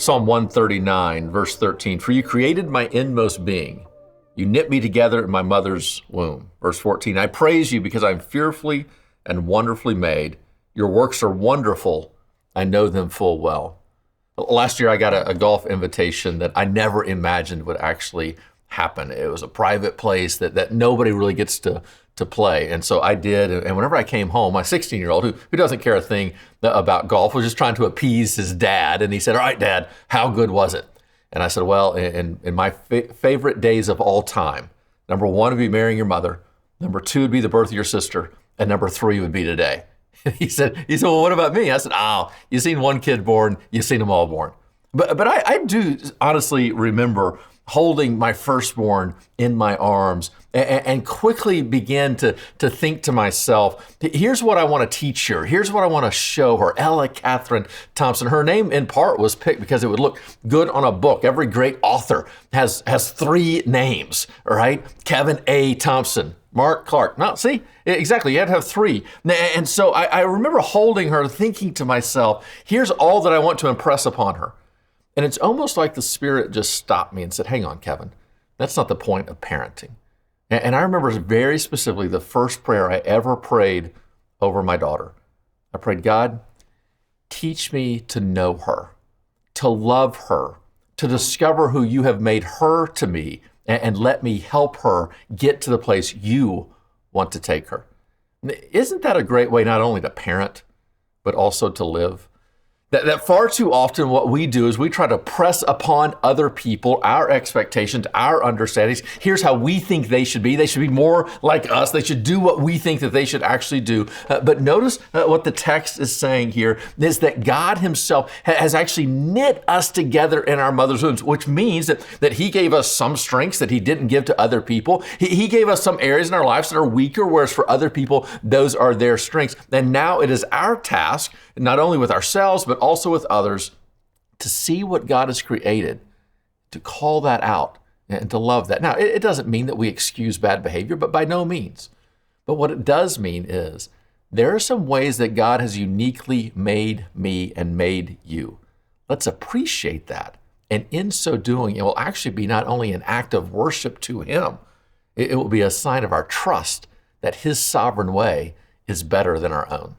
Psalm 139, verse 13, for you created my inmost being. You knit me together in my mother's womb. Verse 14, I praise you because I'm fearfully and wonderfully made. Your works are wonderful. I know them full well. Last year, I got a golf invitation that I never imagined would actually happen. It was a private place that nobody really gets to play. And so I did. And whenever I came home, my 16-year-old, who doesn't care a thing about golf, was just trying to appease his dad. And he said, all right, Dad, how good was it? And I said, well, in my favorite days of all time, number one would be marrying your mother. Number two would be the birth of your sister. And number three would be today. And he said, well, what about me? I said, you've seen one kid born, you've seen them all born. But I do honestly remember holding my firstborn in my arms and quickly began to think to myself, here's what I want to teach her. Here's what I want to show her. Ella Catherine Thompson. Her name in part was picked because it would look good on a book. Every great author has three names, all right? Kevin A. Thompson, Mark Clark. No, see, exactly. You had to have three. And so I remember holding her, thinking to myself, here's all that I want to impress upon her. And it's almost like the Spirit just stopped me and said, hang on, Kevin, that's not the point of parenting. And I remember very specifically the first prayer I ever prayed over my daughter. I prayed, God, teach me to know her, to love her, to discover who you have made her to me, and let me help her get to the place you want to take her. Isn't that a great way not only to parent, but also to live? That far too often what we do is we try to press upon other people our expectations, our understandings. Here's how we think they should be. They should be more like us. They should do what we think that they should actually do. But notice what the text is saying here is that God himself has actually knit us together in our mother's wombs, which means that he gave us some strengths that he didn't give to other people. He gave us some areas in our lives that are weaker, whereas for other people, those are their strengths. And now it is our task, not only with ourselves, but also with others, to see what God has created, to call that out and to love that. Now, it doesn't mean that we excuse bad behavior, but by no means. But what it does mean is there are some ways that God has uniquely made me and made you. Let's appreciate that. And in so doing, it will actually be not only an act of worship to him, it will be a sign of our trust that his sovereign way is better than our own.